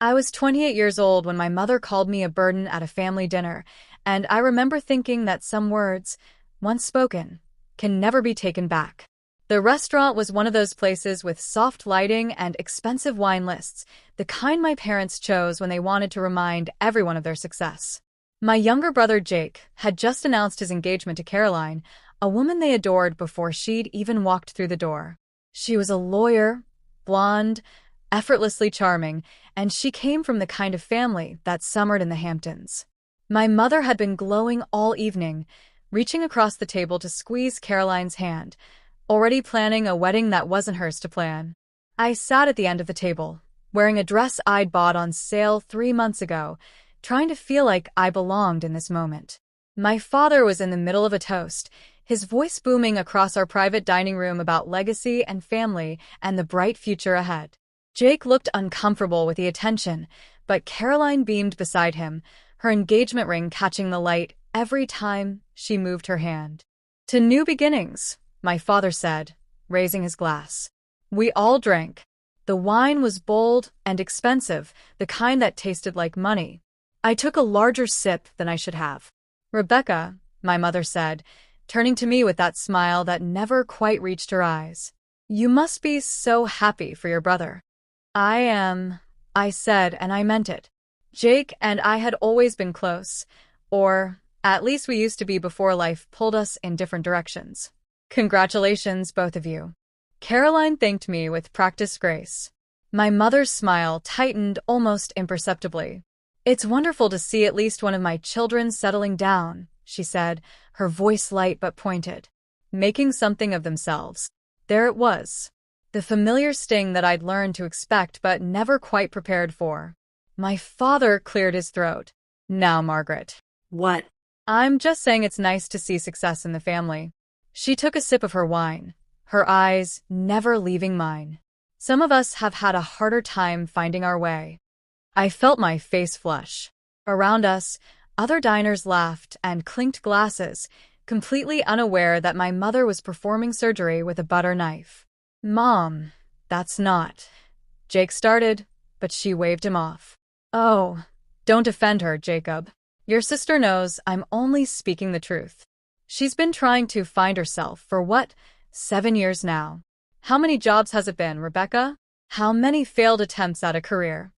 I was 28 years old when my mother called me a burden at a family dinner, and I remember thinking that some words, once spoken, can never be taken back. The restaurant was one of those places with soft lighting and expensive wine lists, the kind my parents chose when they wanted to remind everyone of their success. My younger brother Jake had just announced his engagement to Caroline, a woman they adored before she'd even walked through the door. She was a lawyer, blonde, effortlessly charming, and she came from the kind of family that summered in the Hamptons. My mother had been glowing all evening, reaching across the table to squeeze Caroline's hand, already planning a wedding that wasn't hers to plan. I sat at the end of the table, wearing a dress I'd bought on sale 3 months ago, trying to feel like I belonged in this moment. My father was in the middle of a toast, his voice booming across our private dining room about legacy and family and the bright future ahead. Jake looked uncomfortable with the attention, but Caroline beamed beside him, her engagement ring catching the light every time she moved her hand. "To new beginnings," my father said, raising his glass. We all drank. The wine was bold and expensive, the kind that tasted like money. I took a larger sip than I should have. "Rebecca," my mother said, turning to me with that smile that never quite reached her eyes. "You must be so happy for your brother." "I am," I said, and I meant it. Jake and I had always been close, or at least we used to be before life pulled us in different directions. "Congratulations, both of you." Caroline thanked me with practiced grace. My mother's smile tightened almost imperceptibly. "It's wonderful to see at least one of my children settling down," she said, her voice light but pointed. "Making something of themselves." There it was. The familiar sting that I'd learned to expect but never quite prepared for. My father cleared his throat. "Now, Margaret." "What?" "I'm just saying it's nice to see success in the family." She took a sip of her wine, her eyes never leaving mine. "Some of us have had a harder time finding our way." I felt my face flush. Around us, other diners laughed and clinked glasses, completely unaware that my mother was performing surgery with a butter knife. "Mom, that's not..." Jake started, but she waved him off. "Oh, don't defend her, Jacob. Your sister knows I'm only speaking the truth. She's been trying to find herself for what, 7 years now. How many jobs has it been, Rebecca? How many failed attempts at a career?"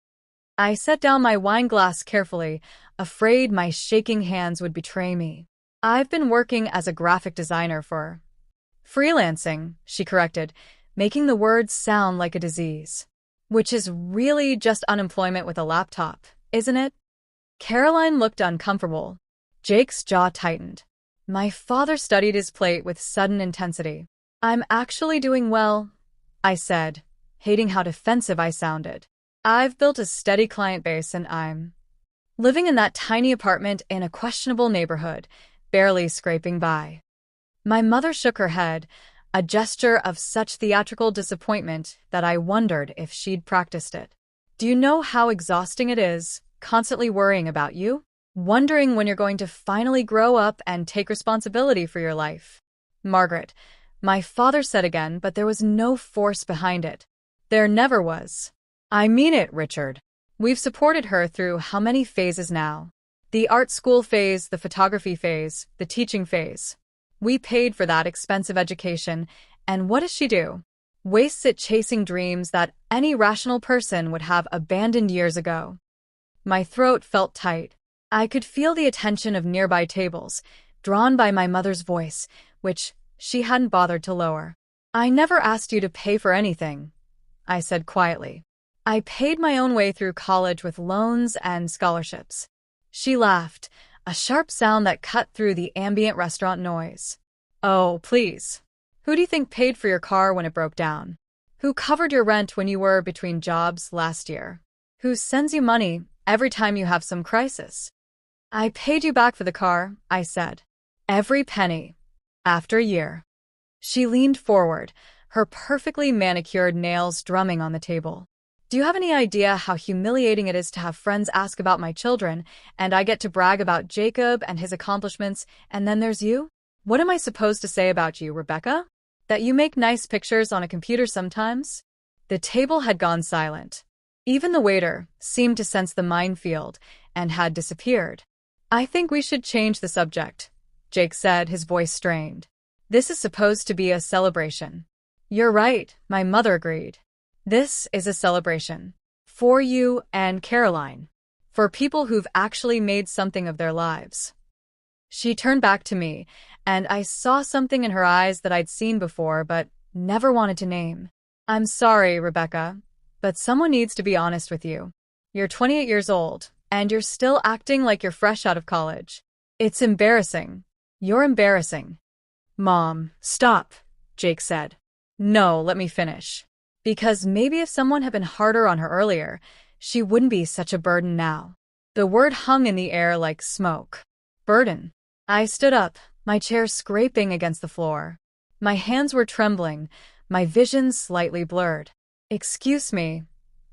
I set down my wine glass carefully, afraid my shaking hands would betray me. "I've been working as a graphic designer for..." "Freelancing," she corrected, making the words sound like a disease. "Which is really just unemployment with a laptop, isn't it?" Caroline looked uncomfortable. Jake's jaw tightened. My father studied his plate with sudden intensity. "I'm actually doing well," I said, hating how defensive I sounded. "I've built a steady client base and I'm living in that tiny apartment in a questionable neighborhood, barely scraping by." My mother shook her head, a gesture of such theatrical disappointment that I wondered if she'd practiced it. "Do you know how exhausting it is, constantly worrying about you? Wondering when you're going to finally grow up and take responsibility for your life?" "Margaret," my father said again, but there was no force behind it. "There never was." "I mean it, Richard. We've supported her through how many phases now? The art school phase, the photography phase, the teaching phase. We paid for that expensive education, and what does she do? Wastes it chasing dreams that any rational person would have abandoned years ago." My throat felt tight. I could feel the attention of nearby tables, drawn by my mother's voice, which she hadn't bothered to lower. "I never asked you to pay for anything," I said quietly. "I paid my own way through college with loans and scholarships." She laughed, a sharp sound that cut through the ambient restaurant noise. "Oh, please. Who do you think paid for your car when it broke down? Who covered your rent when you were between jobs last year? Who sends you money every time you have some crisis?" "I paid you back for the car," I said. "Every penny. After a year." She leaned forward, her perfectly manicured nails drumming on the table. "Do you have any idea how humiliating it is to have friends ask about my children, and I get to brag about Jacob and his accomplishments, and then there's you? What am I supposed to say about you, Rebecca? That you make nice pictures on a computer sometimes?" The table had gone silent. Even the waiter seemed to sense the minefield and had disappeared. "I think we should change the subject," Jake said, his voice strained. "This is supposed to be a celebration." "You're right," my mother agreed. "This is a celebration. For you and Caroline. For people who've actually made something of their lives." She turned back to me, and I saw something in her eyes that I'd seen before but never wanted to name. "I'm sorry, Rebecca, but someone needs to be honest with you. You're 28 years old, and you're still acting like you're fresh out of college. It's embarrassing. You're embarrassing." "Mom, stop," Jake said. "No, let me finish. Because maybe if someone had been harder on her earlier, she wouldn't be such a burden now." The word hung in the air like smoke. Burden. I stood up, my chair scraping against the floor. My hands were trembling, my vision slightly blurred. "Excuse me,"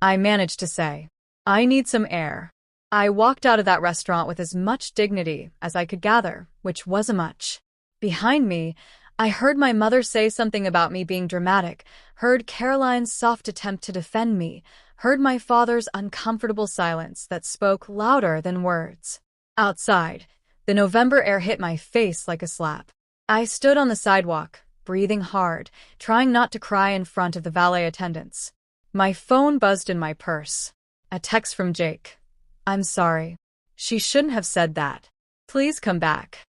I managed to say. "I need some air." I walked out of that restaurant with as much dignity as I could gather, which wasn't much. Behind me, I heard my mother say something about me being dramatic, heard Caroline's soft attempt to defend me, heard my father's uncomfortable silence that spoke louder than words. Outside, the November air hit my face like a slap. I stood on the sidewalk, breathing hard, trying not to cry in front of the valet attendants. My phone buzzed in my purse. A text from Jake. "I'm sorry. She shouldn't have said that. Please come back."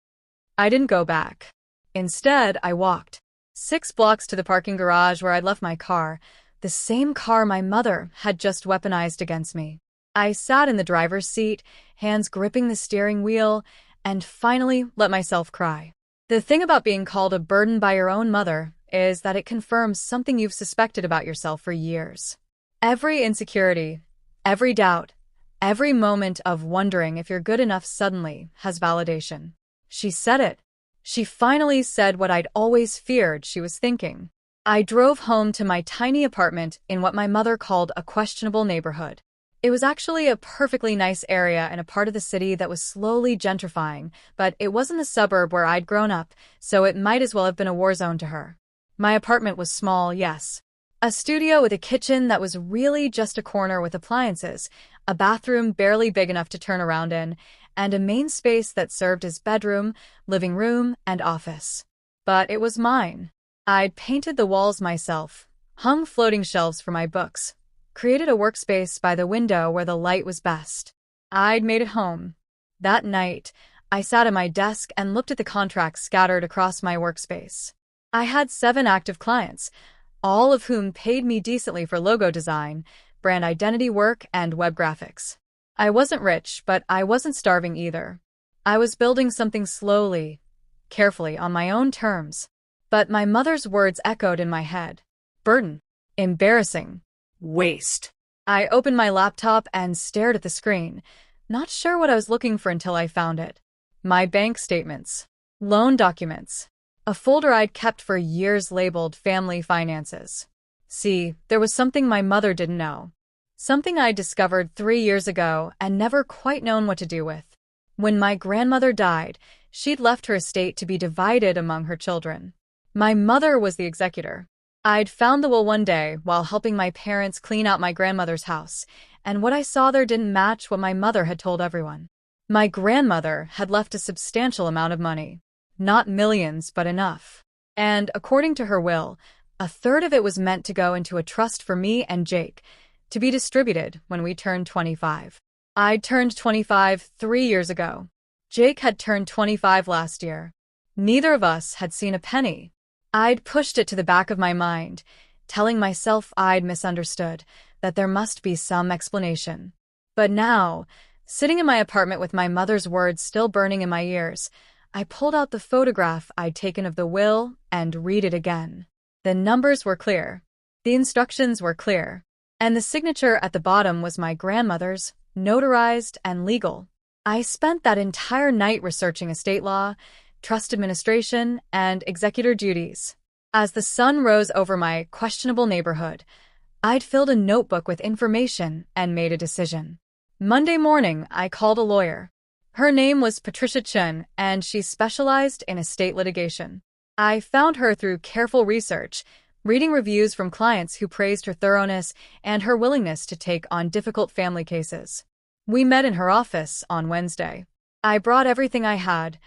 I didn't go back. Instead, I walked 6 blocks to the parking garage where I'd left my car, the same car my mother had just weaponized against me. I sat in the driver's seat, hands gripping the steering wheel, and finally let myself cry. The thing about being called a burden by your own mother is that it confirms something you've suspected about yourself for years. Every insecurity, every doubt, every moment of wondering if you're good enough suddenly has validation. She said it. She finally said what I'd always feared she was thinking. I drove home to my tiny apartment in what my mother called a questionable neighborhood. It was actually a perfectly nice area in a part of the city that was slowly gentrifying, but it wasn't the suburb where I'd grown up, so it might as well have been a war zone to her. My apartment was small, yes. A studio with a kitchen that was really just a corner with appliances, a bathroom barely big enough to turn around in, and a main space that served as bedroom, living room, and office. But it was mine. I'd painted the walls myself, hung floating shelves for my books, created a workspace by the window where the light was best. I'd made it home. That night, I sat at my desk and looked at the contracts scattered across my workspace. I had 7 active clients, all of whom paid me decently for logo design, brand identity work, and web graphics. I wasn't rich, but I wasn't starving either. I was building something slowly, carefully, on my own terms. But my mother's words echoed in my head. Burden. Embarrassing. Waste. I opened my laptop and stared at the screen, not sure what I was looking for until I found it. My bank statements. Loan documents. A folder I'd kept for years labeled Family Finances. See, there was something my mother didn't know. Something I discovered 3 years ago and never quite known what to do with. When my grandmother died, she'd left her estate to be divided among her children. My mother was the executor. I'd found the will one day while helping my parents clean out my grandmother's house, and what I saw there didn't match what my mother had told everyone. My grandmother had left a substantial amount of money. Not millions, but enough. And according to her will, a third of it was meant to go into a trust for me and Jake, to be distributed when we turned 25. I'd turned 25 3 years ago. Jake had turned 25 last year. Neither of us had seen a penny. I'd pushed it to the back of my mind, telling myself I'd misunderstood, that there must be some explanation. But now, sitting in my apartment with my mother's words still burning in my ears, I pulled out the photograph I'd taken of the will and read it again. The numbers were clear. The instructions were clear. And the signature at the bottom was my grandmother's, notarized and legal. I spent that entire night researching estate law, trust administration, and executor duties. As the sun rose over my questionable neighborhood, I'd filled a notebook with information and made a decision. Monday morning, I called a lawyer. Her name was Patricia Chen, and she specialized in estate litigation. I found her through careful research, reading reviews from clients who praised her thoroughness and her willingness to take on difficult family cases. We met in her office on Wednesday. I brought everything I had: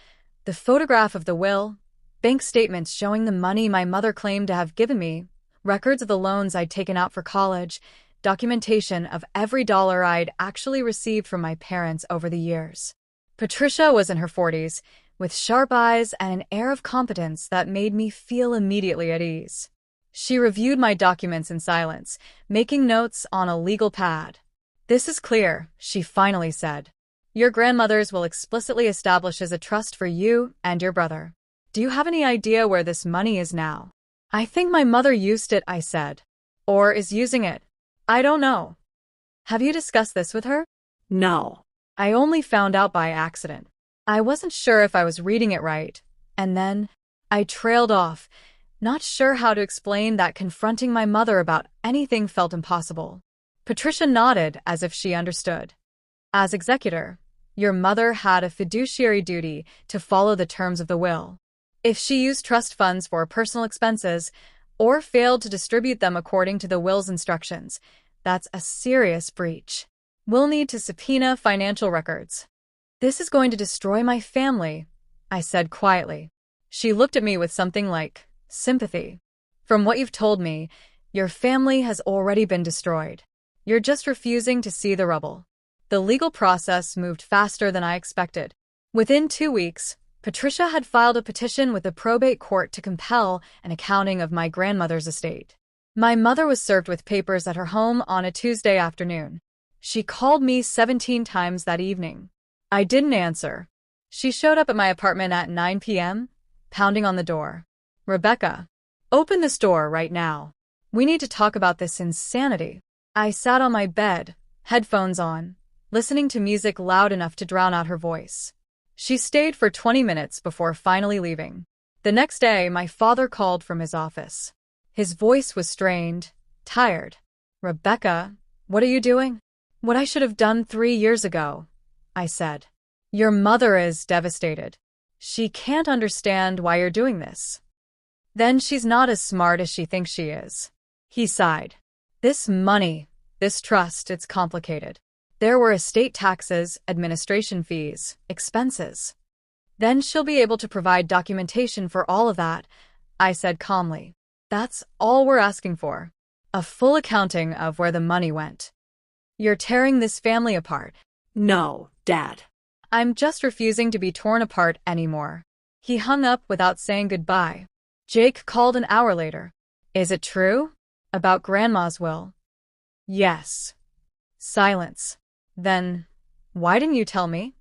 the photograph of the will, bank statements showing the money my mother claimed to have given me, records of the loans I'd taken out for college, documentation of every dollar I'd actually received from my parents over the years. Patricia was in her 40s, with sharp eyes and an air of competence that made me feel immediately at ease. She reviewed my documents in silence, making notes on a legal pad. "This is clear," she finally said. "Your grandmother's will explicitly establishes a trust for you and your brother. Do you have any idea where this money is now?" "I think my mother used it," I said. "Or is using it. I don't know." "Have you discussed this with her?" No. I only found out by accident. I wasn't sure if I was reading it right, and then I trailed off, not sure how to explain that confronting my mother about anything felt impossible. Patricia nodded as if she understood. "As executor, your mother had a fiduciary duty to follow the terms of the will. If she used trust funds for personal expenses or failed to distribute them according to the will's instructions, that's a serious breach. We'll need to subpoena financial records." "This is going to destroy my family," I said quietly. She looked at me with something like sympathy. "From what you've told me, your family has already been destroyed. You're just refusing to see the rubble." The legal process moved faster than I expected. Within 2 weeks, Patricia had filed a petition with the probate court to compel an accounting of my grandmother's estate. My mother was served with papers at her home on a Tuesday afternoon. She called me 17 times that evening. I didn't answer. She showed up at my apartment at 9 p.m., pounding on the door. "Rebecca, open this door right now. We need to talk about this insanity." I sat on my bed, headphones on, listening to music loud enough to drown out her voice. She stayed for 20 minutes before finally leaving. The next day, my father called from his office. His voice was strained, tired. "Rebecca, what are you doing?" "What I should have done 3 years ago," I said. "Your mother is devastated. She can't understand why you're doing this." "Then she's not as smart as she thinks she is." He sighed. "This money, this trust, it's complicated. There were estate taxes, administration fees, expenses. Then she'll be able to provide documentation for all of that," I said calmly. "That's all we're asking for. A full accounting of where the money went." "You're tearing this family apart." No, Dad. "I'm just refusing to be torn apart anymore." He hung up without saying goodbye. Jake called an hour later. "Is it true? About Grandma's will?" "Yes." Silence. "Then, why didn't you tell me?"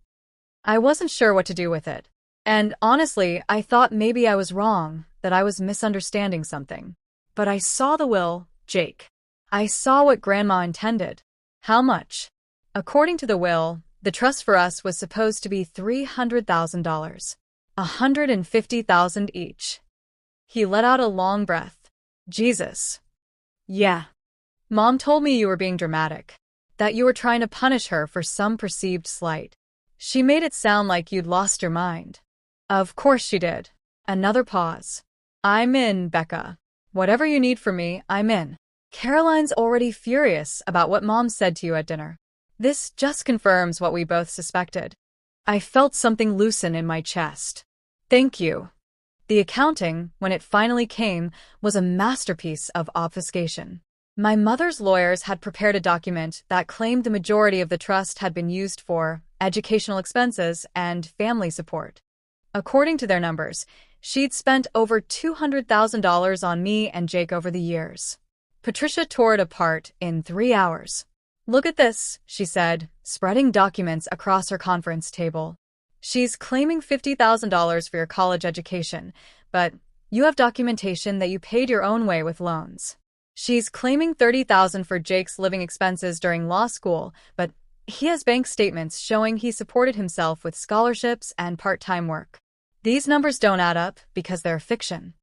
I wasn't sure what to do with it. And honestly, I thought maybe I was wrong, that I was misunderstanding something. But I saw the will, Jake. I saw what Grandma intended. "How much?" "According to the will, the trust for us was supposed to be $300,000. $150,000 each." He let out a long breath. "Jesus." "Yeah. Mom told me you were being dramatic. That you were trying to punish her for some perceived slight. She made it sound like you'd lost your mind." "Of course she did." Another pause. "I'm in, Becca. Whatever you need from me, I'm in." "Caroline's already furious about what Mom said to you at dinner. This just confirms what we both suspected." I felt something loosen in my chest. "Thank you." The accounting, when it finally came, was a masterpiece of obfuscation. My mother's lawyers had prepared a document that claimed the majority of the trust had been used for educational expenses and family support. According to their numbers, she'd spent over $200,000 on me and Jake over the years. Patricia tore it apart in 3 hours. "Look at this," she said, spreading documents across her conference table. "She's claiming $50,000 for your college education, but you have documentation that you paid your own way with loans. She's claiming $30,000 for Jake's living expenses during law school, but he has bank statements showing he supported himself with scholarships and part-time work. These numbers don't add up because they're fiction."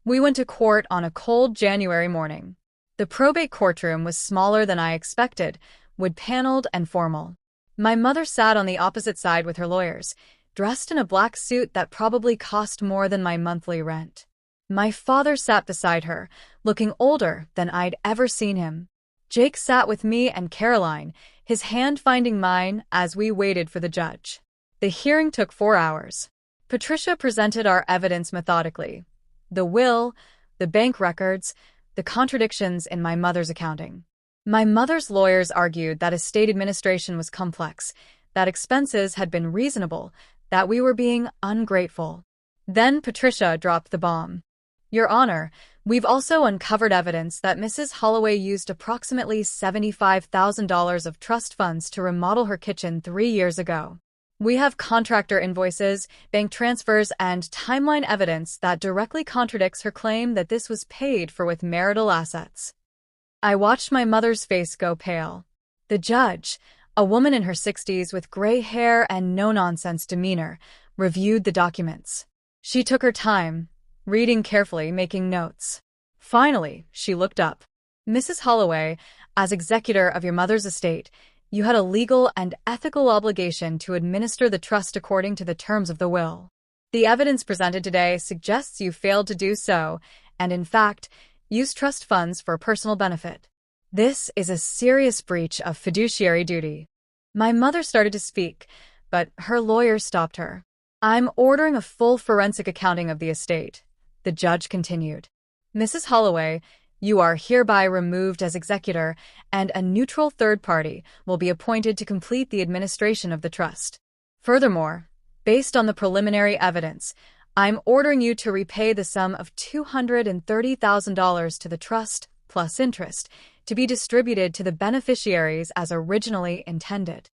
We went to court on a cold January morning. The probate courtroom was smaller than I expected, wood-paneled and formal. My mother sat on the opposite side with her lawyers, dressed in a black suit that probably cost more than my monthly rent. My father sat beside her, looking older than I'd ever seen him. Jake sat with me and Caroline, his hand finding mine as we waited for the judge. The hearing took 4 hours. Patricia presented our evidence methodically. The will, the bank records, the contradictions in my mother's accounting. My mother's lawyers argued that estate administration was complex, that expenses had been reasonable, that we were being ungrateful. Then Patricia dropped the bomb. Your Honor, we've also uncovered evidence that Mrs. Holloway used approximately $75,000 of trust funds to remodel her kitchen 3 years ago. We have contractor invoices, bank transfers, and timeline evidence that directly contradicts her claim that this was paid for with marital assets. I watched my mother's face go pale. The judge, a woman in her 60s with gray hair and no-nonsense demeanor, reviewed the documents. She took her time, reading carefully, making notes. Finally, she looked up. Mrs. Holloway, as executor of your mother's estate, you had a legal and ethical obligation to administer the trust according to the terms of the will. The evidence presented today suggests you failed to do so, and in fact, used trust funds for personal benefit. This is a serious breach of fiduciary duty. My mother started to speak, but her lawyer stopped her. I'm ordering a full forensic accounting of the estate, the judge continued. Mrs. Holloway, you are hereby removed as executor, and a neutral third party will be appointed to complete the administration of the trust. Furthermore, based on the preliminary evidence, I'm ordering you to repay the sum of $230,000 to the trust, plus interest, to be distributed to the beneficiaries as originally intended.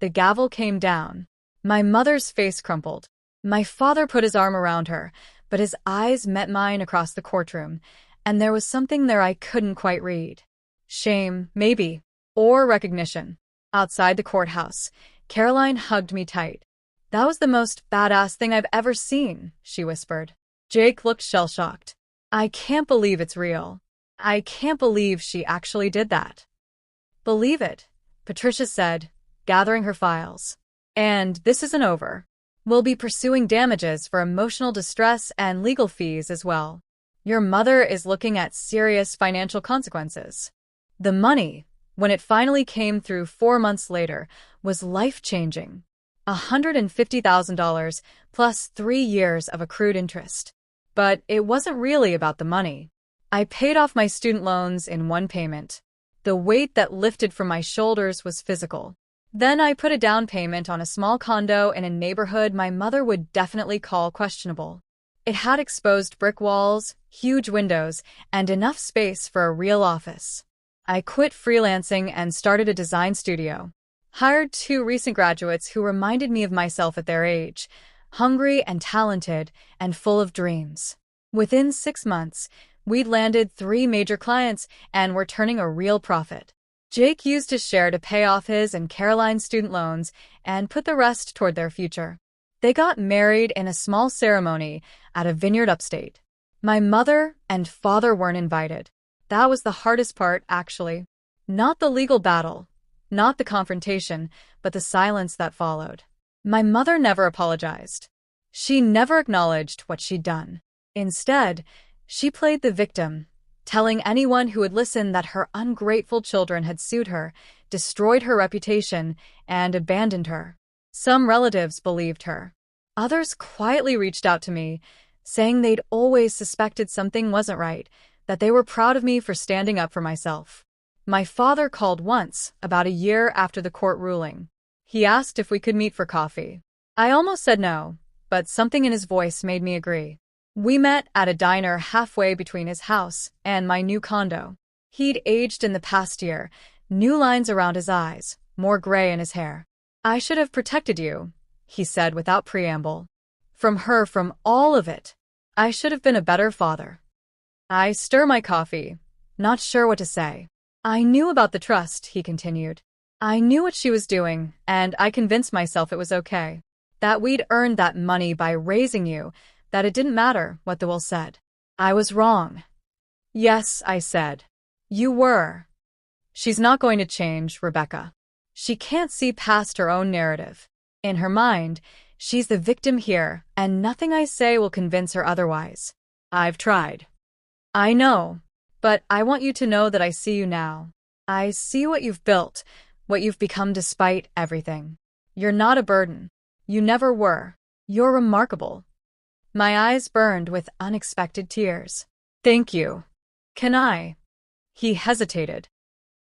The gavel came down. My mother's face crumpled. My father put his arm around her, but his eyes met mine across the courtroom, and there was something there I couldn't quite read. Shame, maybe, or recognition. Outside the courthouse, Caroline hugged me tight. That was the most badass thing I've ever seen, she whispered. Jake looked shell-shocked. I can't believe it's real. I can't believe she actually did that. Believe it, Patricia said, gathering her files. And this isn't over. We'll be pursuing damages for emotional distress and legal fees as well. Your mother is looking at serious financial consequences. The money, when it finally came through 4 months later, was life-changing. $150,000 plus 3 years of accrued interest. But it wasn't really about the money. I paid off my student loans in one payment. The weight that lifted from my shoulders was physical. Then I put a down payment on a small condo in a neighborhood my mother would definitely call questionable. It had exposed brick walls, huge windows, and enough space for a real office. I quit freelancing and started a design studio. Hired 2 recent graduates who reminded me of myself at their age, hungry and talented and full of dreams. Within 6 months, we'd landed 3 major clients and were turning a real profit. Jake used his share to pay off his and Caroline's student loans and put the rest toward their future. They got married in a small ceremony at a vineyard upstate. My mother and father weren't invited. That was the hardest part, actually. Not the legal battle, not the confrontation, but the silence that followed. My mother never apologized. She never acknowledged what she'd done. Instead, she played the victim, telling anyone who would listen that her ungrateful children had sued her, destroyed her reputation, and abandoned her. Some relatives believed her. Others quietly reached out to me, saying they'd always suspected something wasn't right, that they were proud of me for standing up for myself. My father called once, about a year after the court ruling. He asked if we could meet for coffee. I almost said no, but something in his voice made me agree. We met at a diner halfway between his house and my new condo. He'd aged in the past year, new lines around his eyes, more gray in his hair. I should have protected you, he said without preamble. From her, from all of it. I should have been a better father. I stir my coffee, not sure what to say. I knew about the trust, he continued. I knew what she was doing, and I convinced myself it was okay. That we'd earned that money by raising you, that it didn't matter what the will said. I was wrong. Yes, I said. You were. She's not going to change, Rebecca. She can't see past her own narrative. In her mind, she's the victim here, and nothing I say will convince her otherwise. I've tried. I know, but I want you to know that I see you now. I see what you've built, what you've become despite everything. You're not a burden. You never were. You're remarkable. My eyes burned with unexpected tears. Thank you. Can I? He hesitated.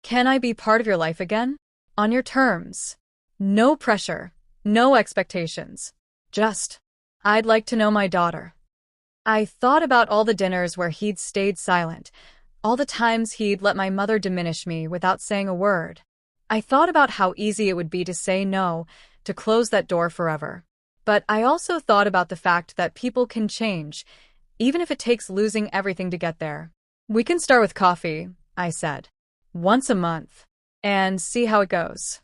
Can I be part of your life again? On your terms. No pressure. No expectations. Just, I'd like to know my daughter. I thought about all the dinners where he'd stayed silent, all the times he'd let my mother diminish me without saying a word. I thought about how easy it would be to say no, to close that door forever. But I also thought about the fact that people can change, even if it takes losing everything to get there. We can start with coffee, I said, once a month, and see how it goes.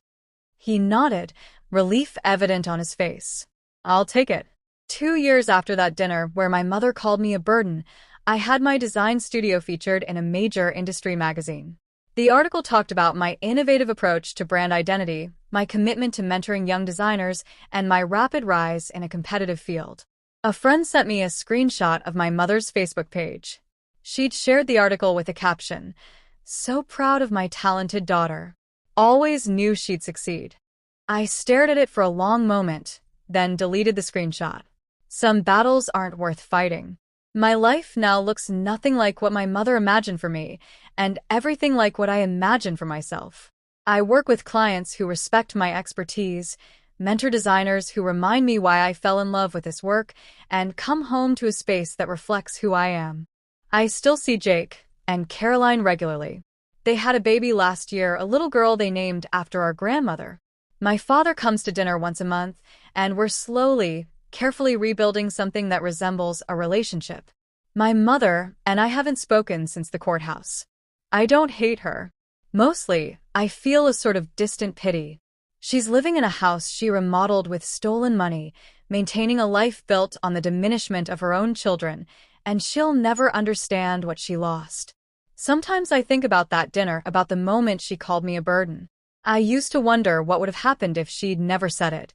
He nodded, relief evident on his face. I'll take it. 2 years after that dinner where my mother called me a burden, I had my design studio featured in a major industry magazine. The article talked about my innovative approach to brand identity, my commitment to mentoring young designers, and my rapid rise in a competitive field. A friend sent me a screenshot of my mother's Facebook page. She'd shared the article with a caption, "So proud of my talented daughter. Always knew she'd succeed." I stared at it for a long moment, then deleted the screenshot. Some battles aren't worth fighting. My life now looks nothing like what my mother imagined for me, and everything like what I imagined for myself. I work with clients who respect my expertise, mentor designers who remind me why I fell in love with this work, and come home to a space that reflects who I am. I still see Jake and Caroline regularly. They had a baby last year, a little girl they named after our grandmother. My father comes to dinner once a month, and we're slowly, carefully rebuilding something that resembles a relationship. My mother and I haven't spoken since the courthouse. I don't hate her. Mostly, I feel a sort of distant pity. She's living in a house she remodeled with stolen money, maintaining a life built on the diminishment of her own children, and she'll never understand what she lost. Sometimes I think about that dinner, about the moment she called me a burden. I used to wonder what would have happened if she'd never said it,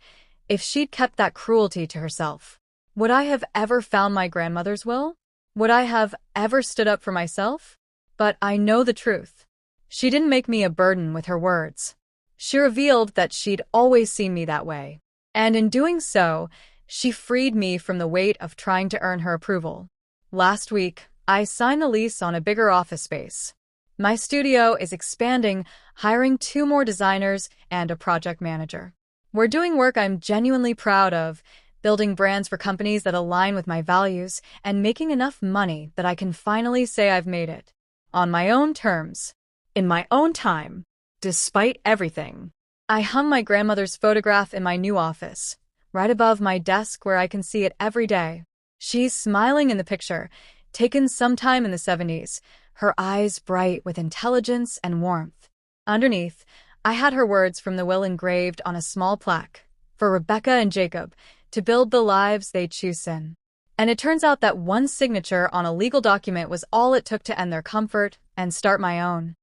if she'd kept that cruelty to herself. Would I have ever found my grandmother's will? Would I have ever stood up for myself? But I know the truth. She didn't make me a burden with her words. She revealed that she'd always seen me that way. And in doing so, she freed me from the weight of trying to earn her approval. Last week, I signed the lease on a bigger office space. My studio is expanding, hiring 2 more designers and a project manager. We're doing work I'm genuinely proud of, building brands for companies that align with my values, and making enough money that I can finally say I've made it. On my own terms. In my own time. Despite everything. I hung my grandmother's photograph in my new office, right above my desk where I can see it every day. She's smiling in the picture, taken sometime in the 70s, her eyes bright with intelligence and warmth. Underneath, I had her words from the will engraved on a small plaque, for Rebecca and Jacob, to build the lives they'd choose in. And it turns out that one signature on a legal document was all it took to end their comfort and start my own.